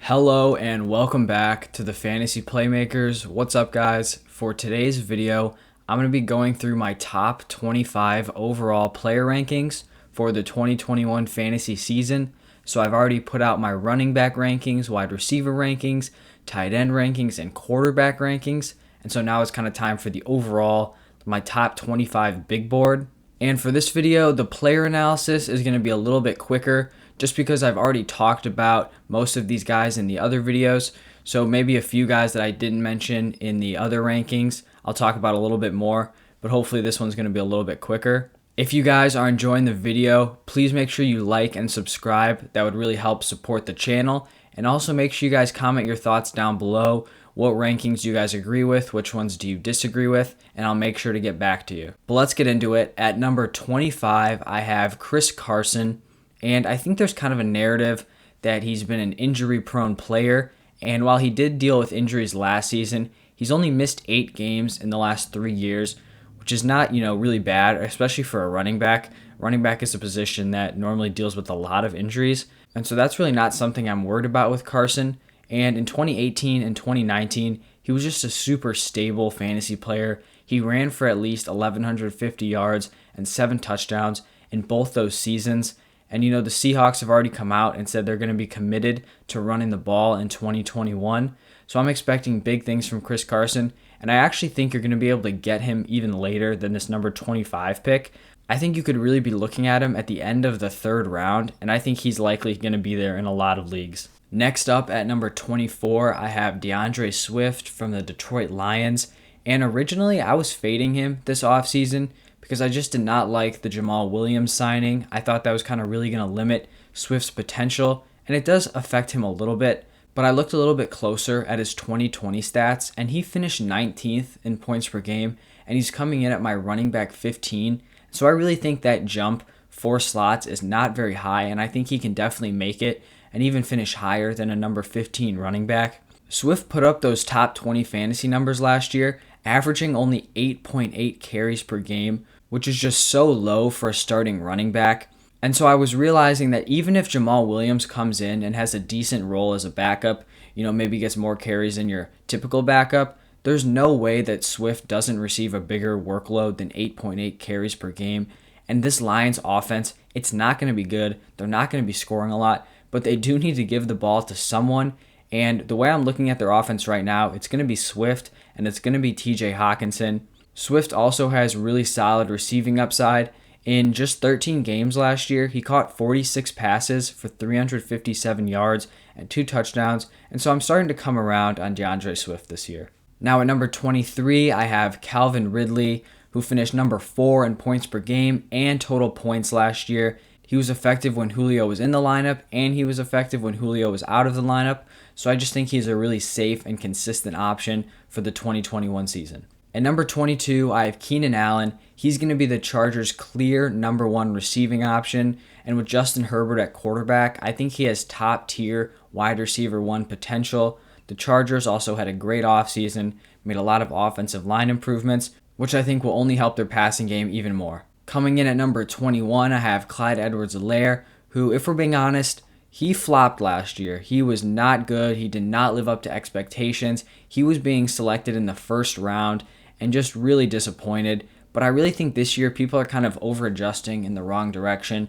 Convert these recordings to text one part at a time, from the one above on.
Hello and welcome back to the Fantasy Playmakers. What's up, guys? For today's video, I'm going to be going through my top 25 overall player rankings for the 2021 fantasy season. So I've already put out my running back rankings, wide receiver rankings, tight end rankings, and quarterback rankings. And so now it's kind of time for the overall, my top 25 big board. And for this video, the player analysis is going to be a little bit quicker just because I've already talked about most of these guys in the other videos. So maybe a few guys that I didn't mention in the other rankings, I'll talk about a little bit more, but hopefully this one's going to be a little bit quicker. If you guys are enjoying the video, please make sure you like and subscribe. That would really help support the channel. And also make sure you guys comment your thoughts down below. What rankings do you guys agree with? Which ones do you disagree with? And I'll make sure to get back to you. But let's get into it. At number 25, I have Chris Carson. And I think there's kind of a narrative that he's been an injury-prone player. And while he did deal with injuries last season, he's only missed 8 games in the last 3 years, which is not, really bad, especially for a running back. Running back is a position that normally deals with a lot of injuries. And so that's really not something I'm worried about with Carson. And in 2018 and 2019, he was just a super stable fantasy player. He ran for at least 1,150 yards and 7 touchdowns in both those seasons. And the Seahawks have already come out and said they're going to be committed to running the ball in 2021. So I'm expecting big things from Chris Carson. And I actually think you're going to be able to get him even later than this number 25 pick. I think you could really be looking at him at the end of the 3rd round. And I think he's likely going to be there in a lot of leagues. Next up at number 24, I have DeAndre Swift from the Detroit Lions. And originally I was fading him this offseason because I just did not like the Jamal Williams signing. I thought that was kind of really going to limit Swift's potential, and it does affect him a little bit. But I looked a little bit closer at his 2020 stats, and he finished 19th in points per game, and he's coming in at my running back 15. So I really think that jump 4 slots is not very high, and I think he can definitely make it and even finish higher than a number 15 running back. Swift put up those top 20 fantasy numbers last year, averaging only 8.8 carries per game, which is just so low for a starting running back. And so I was realizing that even if Jamal Williams comes in and has a decent role as a backup, maybe gets more carries than your typical backup, there's no way that Swift doesn't receive a bigger workload than 8.8 carries per game. And this Lions offense, it's not going to be good. They're not going to be scoring a lot, but they do need to give the ball to someone. And the way I'm looking at their offense right now, it's going to be Swift and it's going to be TJ Hockenson. Swift also has really solid receiving upside. In just 13 games last year, he caught 46 passes for 357 yards and 2 touchdowns, and so I'm starting to come around on DeAndre Swift this year. Now at number 23, I have Calvin Ridley, who finished number 4 in points per game and total points last year. He was effective when Julio was in the lineup, and he was effective when Julio was out of the lineup, so I just think he's a really safe and consistent option for the 2021 season. At number 22, I have Keenan Allen. He's going to be the Chargers' clear number 1 receiving option. And with Justin Herbert at quarterback, I think he has top-tier wide receiver 1 potential. The Chargers also had a great offseason, made a lot of offensive line improvements, which I think will only help their passing game even more. Coming in at number 21, I have Clyde Edwards-Helaire, who, if we're being honest, he flopped last year. He was not good. He did not live up to expectations. He was being selected in the 1st round and just really disappointed. But I really think this year people are kind of over-adjusting in the wrong direction.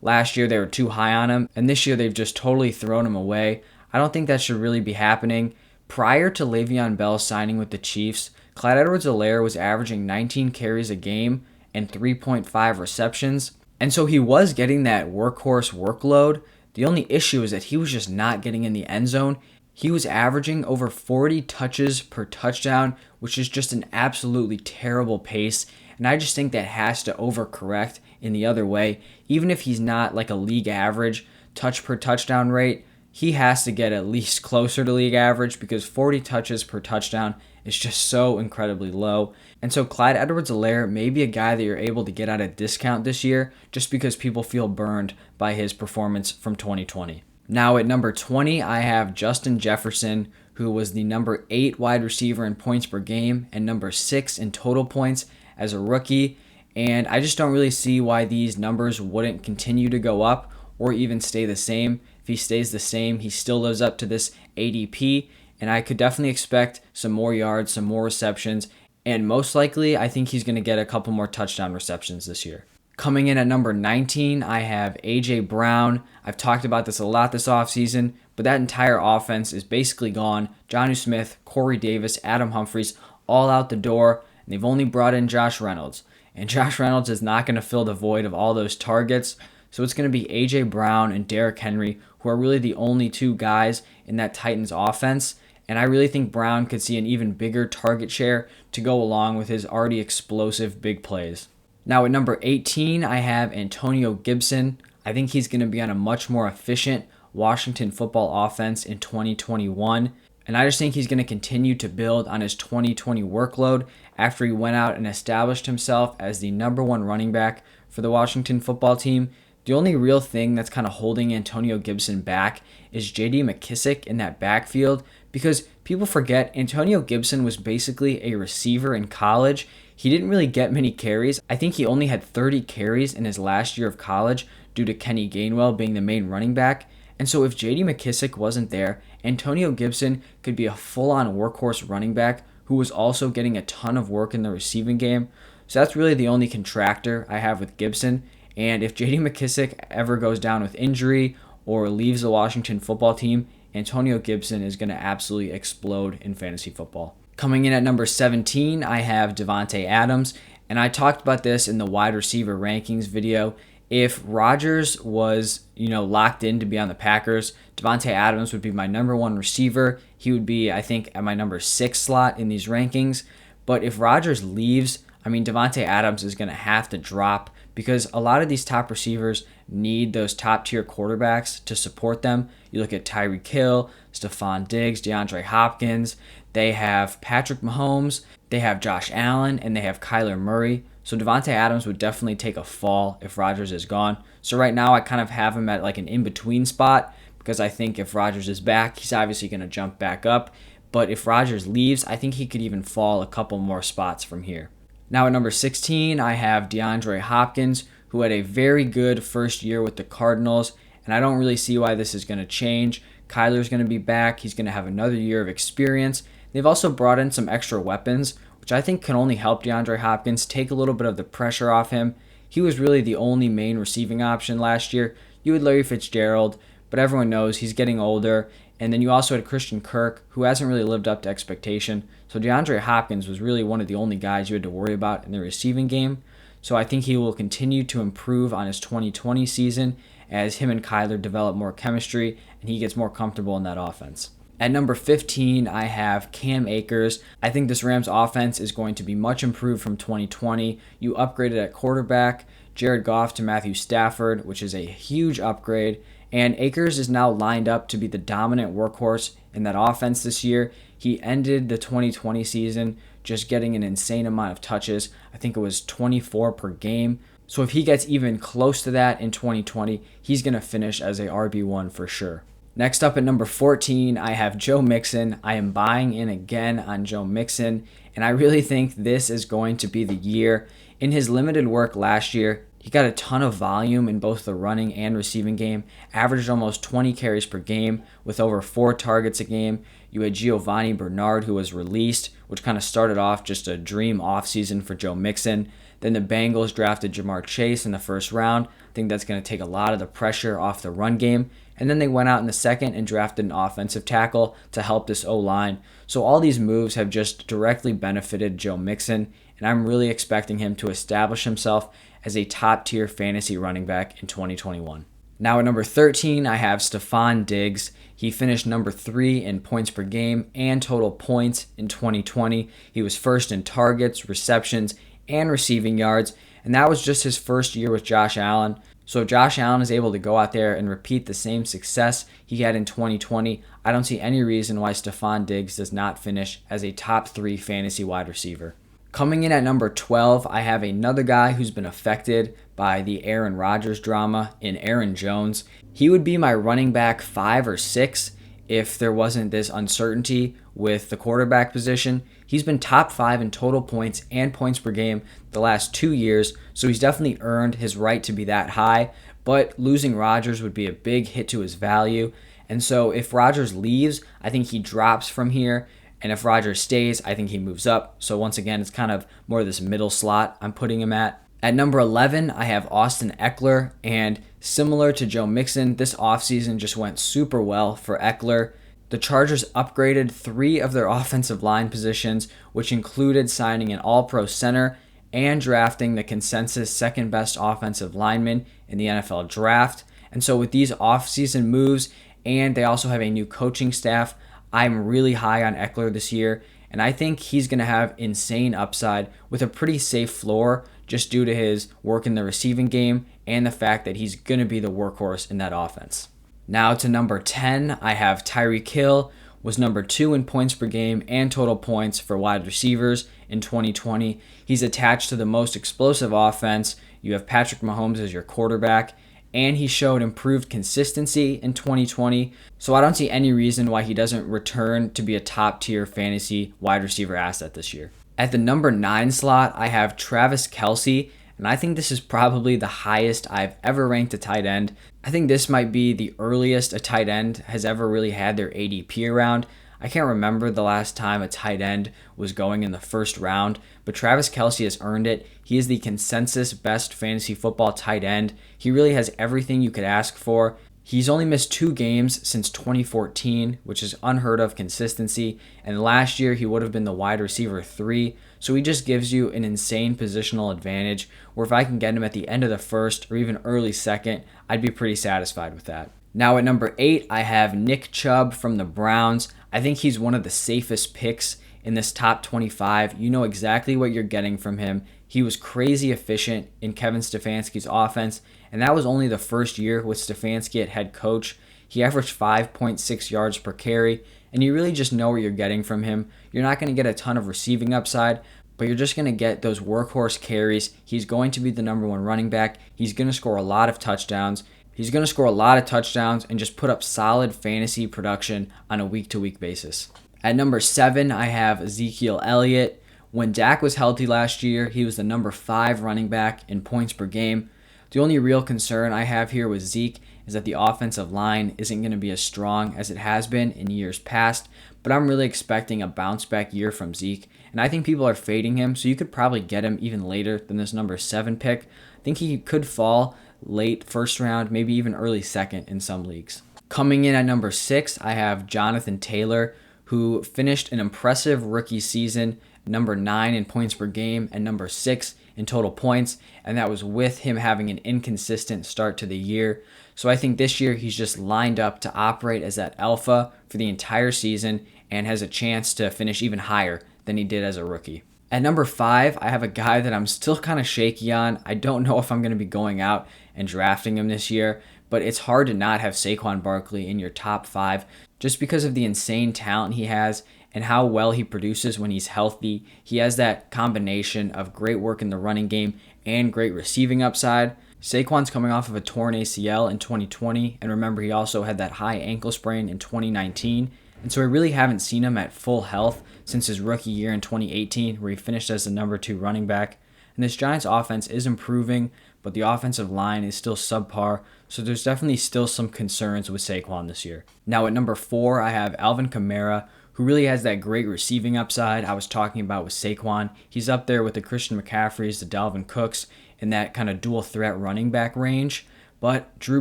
Last year they were too high on him, and this year they've just totally thrown him away. I don't think that should really be happening. Prior to Le'Veon Bell signing with the Chiefs, Clyde Edwards-Helaire was averaging 19 carries a game and 3.5 receptions. And so he was getting that workhorse workload. The only issue is that he was just not getting in the end zone. He was averaging over 40 touches per touchdown, which is just an absolutely terrible pace. And I just think that has to overcorrect in the other way. Even if he's not like a league average touch per touchdown rate, he has to get at least closer to league average because 40 touches per touchdown is just so incredibly low. And so Clyde Edwards-Helaire may be a guy that you're able to get at a discount this year just because people feel burned by his performance from 2020. Now at number 20, I have Justin Jefferson, who was the number 8 wide receiver in points per game and number 6 in total points as a rookie. And I just don't really see why these numbers wouldn't continue to go up or even stay the same. if he stays the same, he still lives up to this ADP, and I could definitely expect some more yards, some more receptions, and most likely, I think he's going to get a couple more touchdown receptions this year. Coming in at number 19, I have A.J. Brown. I've talked about this a lot this offseason, but that entire offense is basically gone. Jonnu Smith, Corey Davis, Adam Humphries, all out the door, and they've only brought in Josh Reynolds. And Josh Reynolds is not going to fill the void of all those targets, so it's going to be A.J. Brown and Derrick Henry, who are really the only two guys in that Titans offense. And I really think Brown could see an even bigger target share to go along with his already explosive big plays. Now at number 18, I have Antonio Gibson. I think he's going to be on a much more efficient Washington football offense in 2021. And I just think he's going to continue to build on his 2020 workload after he went out and established himself as the number one running back for the Washington football team. The only real thing that's kind of holding Antonio Gibson back is J.D. McKissic in that backfield, because people forget Antonio Gibson was basically a receiver in college. He didn't really get many carries. I think he only had 30 carries in his last year of college due to Kenny Gainwell being the main running back. And so if J.D. McKissic wasn't there, Antonio Gibson could be a full-on workhorse running back who was also getting a ton of work in the receiving game. So that's really the only contractor I have with Gibson. And if J.D. McKissic ever goes down with injury or leaves the Washington football team, Antonio Gibson is going to absolutely explode in fantasy football. Coming in at number 17, I have Davante Adams. And I talked about this in the wide receiver rankings video. If Rodgers was, locked in to be on the Packers, Davante Adams would be my number one receiver. He would be, I think, at my number 6 slot in these rankings. But if Rodgers leaves, Davante Adams is going to have to drop, because a lot of these top receivers need those top-tier quarterbacks to support them. You look at Tyreek Hill, Stephon Diggs, DeAndre Hopkins. They have Patrick Mahomes, they have Josh Allen, and they have Kyler Murray. So Davante Adams would definitely take a fall if Rodgers is gone. So right now I kind of have him at like an in-between spot, because I think if Rodgers is back, he's obviously going to jump back up. But if Rodgers leaves, I think he could even fall a couple more spots from here. Now at number 16, I have DeAndre Hopkins, who had a very good first year with the Cardinals, and I don't really see why this is going to change. Kyler's going to be back. He's going to have another year of experience. They've also brought in some extra weapons, which I think can only help DeAndre Hopkins take a little bit of the pressure off him. He was really the only main receiving option last year. You had Larry Fitzgerald, but everyone knows he's getting older. And then you also had Christian Kirk, who hasn't really lived up to expectation. So DeAndre Hopkins was really one of the only guys you had to worry about in the receiving game. So I think he will continue to improve on his 2020 season as him and Kyler develop more chemistry and he gets more comfortable in that offense. At number 15, I have Cam Akers. I think this Rams offense is going to be much improved from 2020. You upgraded at quarterback, Jared Goff to Matthew Stafford, which is a huge upgrade. And Akers is now lined up to be the dominant workhorse in that offense this year. He ended the 2020 season just getting an insane amount of touches. I think it was 24 per game. So if he gets even close to that in 2020, he's going to finish as a RB1 for sure. Next up at number 14, I have Joe Mixon. I am buying in again on Joe Mixon, and I really think this is going to be the year. In his limited work last year, he got a ton of volume in both the running and receiving game, averaged almost 20 carries per game with over 4 targets a game. You had Giovanni Bernard, who was released, which kind of started off just a dream offseason for Joe Mixon. Then the Bengals drafted Jamar Chase in the first round. I think that's going to take a lot of the pressure off the run game. And then they went out in the second and drafted an offensive tackle to help this O-line. So all these moves have just directly benefited Joe Mixon, and I'm really expecting him to establish himself as a top-tier fantasy running back in 2021. Now at number 13, I have Stephon Diggs. He finished number 3 in points per game and total points in 2020. He was first in targets, receptions, and receiving yards, and that was just his first year with Josh Allen. So if Josh Allen is able to go out there and repeat the same success he had in 2020, I don't see any reason why Stephon Diggs does not finish as a top 3 fantasy wide receiver. Coming in at number 12, I have another guy who's been affected by the Aaron Rodgers drama in Aaron Jones. He would be my running back 5 or 6 if there wasn't this uncertainty with the quarterback position. He's been top 5 in total points and points per game the last 2 years, so he's definitely earned his right to be that high. but losing Rodgers would be a big hit to his value. And so if Rodgers leaves, I think he drops from here. And if Rodgers stays, I think he moves up. So once again, it's kind of more of this middle slot I'm putting him at. At number 11, I have Austin Ekeler. And similar to Joe Mixon, this offseason just went super well for Ekeler. The Chargers upgraded 3 of their offensive line positions, which included signing an all-pro center and drafting the consensus second best offensive lineman in the NFL draft. And so with these offseason moves, and they also have a new coaching staff, I'm really high on Ekeler this year, and I think he's going to have insane upside with a pretty safe floor just due to his work in the receiving game and the fact that he's going to be the workhorse in that offense. Now to number 10, I have Tyreek Hill, was number 2 in points per game and total points for wide receivers in 2020. He's attached to the most explosive offense. You have Patrick Mahomes as your quarterback, and he showed improved consistency in 2020. So I don't see any reason why he doesn't return to be a top-tier fantasy wide receiver asset this year. At the number 9 slot, I have Travis Kelce, and I think this is probably the highest I've ever ranked a tight end. I think this might be the earliest a tight end has ever really had their ADP around. I can't remember the last time a tight end was going in the first round, but Travis Kelce has earned it. He is the consensus best fantasy football tight end. He really has everything you could ask for. He's only missed 2 games since 2014, which is unheard of consistency, and last year he would have been the wide receiver 3, so he just gives you an insane positional advantage, where if I can get him at the end of the first or even early second, I'd be pretty satisfied with that. Now at number 8, I have Nick Chubb from the Browns. I think he's one of the safest picks in this top 25. You know exactly what you're getting from him. He was crazy efficient in Kevin Stefanski's offense, and that was only the first year with Stefanski at head coach. He averaged 5.6 yards per carry, and you really just know what you're getting from him. You're not going to get a ton of receiving upside, but you're just going to get those workhorse carries. He's going to be the number 1 running back. He's going to score a lot of touchdowns. He's going to score a lot of touchdowns and just put up solid fantasy production on a week-to-week basis. At number 7, I have Ezekiel Elliott. When Dak was healthy last year, he was the number 5 running back in points per game. The only real concern I have here with Zeke is that the offensive line isn't going to be as strong as it has been in years past, but I'm really expecting a bounce-back year from Zeke, and I think people are fading him, so you could probably get him even later than this number 7 pick. I think he could fall late first round, maybe even early second in some leagues. Coming in at number 6, I have Jonathan Taylor, who finished an impressive rookie season, number 9 in points per game and number 6 in total points, and that was with him having an inconsistent start to the year. So I think this year he's just lined up to operate as that alpha for the entire season and has a chance to finish even higher than he did as a rookie. At number 5, I have a guy that I'm still kind of shaky on. I don't know if I'm going to be going out and drafting him this year, but it's hard to not have Saquon Barkley in your top 5 just because of the insane talent he has and how well he produces when he's healthy. He has that combination of great work in the running game and great receiving upside. Saquon's coming off of a torn ACL in 2020, and remember he also had that high ankle sprain in 2019, and so we really haven't seen him at full health since his rookie year in 2018, where he finished as the number 2 running back. And this Giants offense is improving, but the offensive line is still subpar, so there's definitely still some concerns with Saquon this year. Now at number 4, I have Alvin Kamara, who really has that great receiving upside I was talking about with Saquon. He's up there with the Christian McCaffreys, the Dalvin Cooks, in that kind of dual threat running back range. But Drew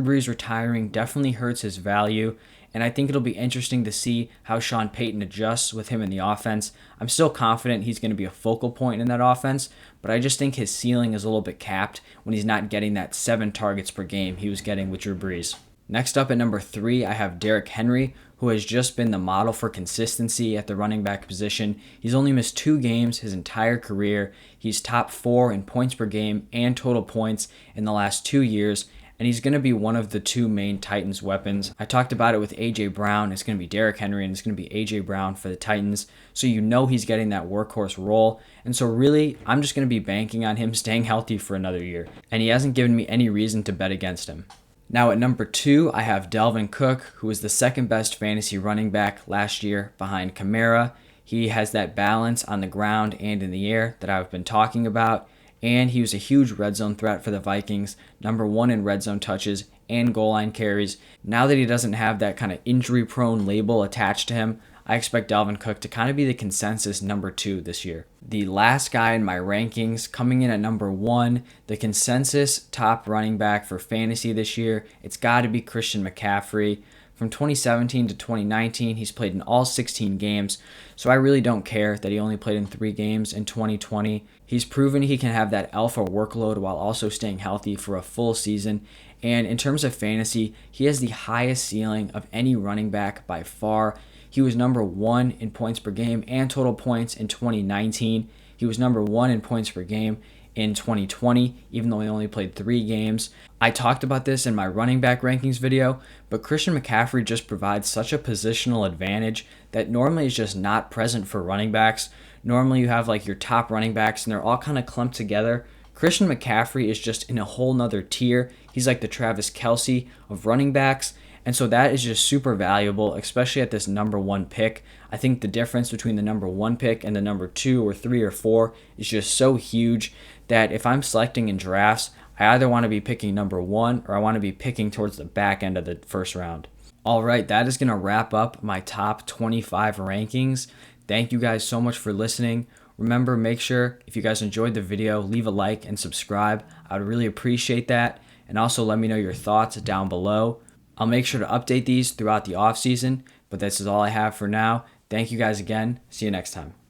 Brees retiring definitely hurts his value, and I think it'll be interesting to see how Sean Payton adjusts with him in the offense. I'm still confident he's going to be a focal point in that offense, but I just think his ceiling is a little bit capped when he's not getting that 7 targets per game he was getting with Drew Brees. Next up at number 3, I have Derrick Henry, who has just been the model for consistency at the running back position. He's only missed 2 games his entire career. He's top 4 in points per game and total points in the last 2 years, and he's going to be one of the 2 main Titans weapons. I talked about it with A.J. Brown. It's going to be Derrick Henry, and it's going to be A.J. Brown for the Titans, so you know he's getting that workhorse role. And so really, I'm just going to be banking on him staying healthy for another year, and he hasn't given me any reason to bet against him. Now at number 2, I have Dalvin Cook, who was the second best fantasy running back last year behind Kamara. He has that balance on the ground and in the air that I've been talking about, and he was a huge red zone threat for the Vikings, number 1 in red zone touches and goal line carries. Now that he doesn't have that kind of injury-prone label attached to him, I expect Dalvin Cook to kind of be the consensus number 2 this year. The last guy in my rankings, coming in at number 1, the consensus top running back for fantasy this year, it's got to be Christian McCaffrey. From 2017 to 2019, he's played in all 16 games, so I really don't care that he only played in 3 games in 2020. He's proven he can have that alpha workload while also staying healthy for a full season, and in terms of fantasy, he has the highest ceiling of any running back by far. He was number 1 in points per game and total points in 2019. He was number 1 in points per game in 2020, even though he only played 3 games. I talked about this in my running back rankings video, but Christian McCaffrey just provides such a positional advantage that normally is just not present for running backs. Normally you have like your top running backs and they're all kind of clumped together. Christian McCaffrey is just in a whole nother tier. He's like the Travis Kelce of running backs. And so that is just super valuable, especially at this number 1 pick. I think the difference between the number 1 pick and the number 2 or 3 or 4 is just so huge that if I'm selecting in drafts, I either want to be picking number 1 or I want to be picking towards the back end of the first round. All right, that is going to wrap up my top 25 rankings. Thank you guys so much for listening. Remember, make sure if you guys enjoyed the video, leave a like and subscribe. I would really appreciate that. And also let me know your thoughts down below. I'll make sure to update these throughout the off season, but this is all I have for now. Thank you guys again. See you next time.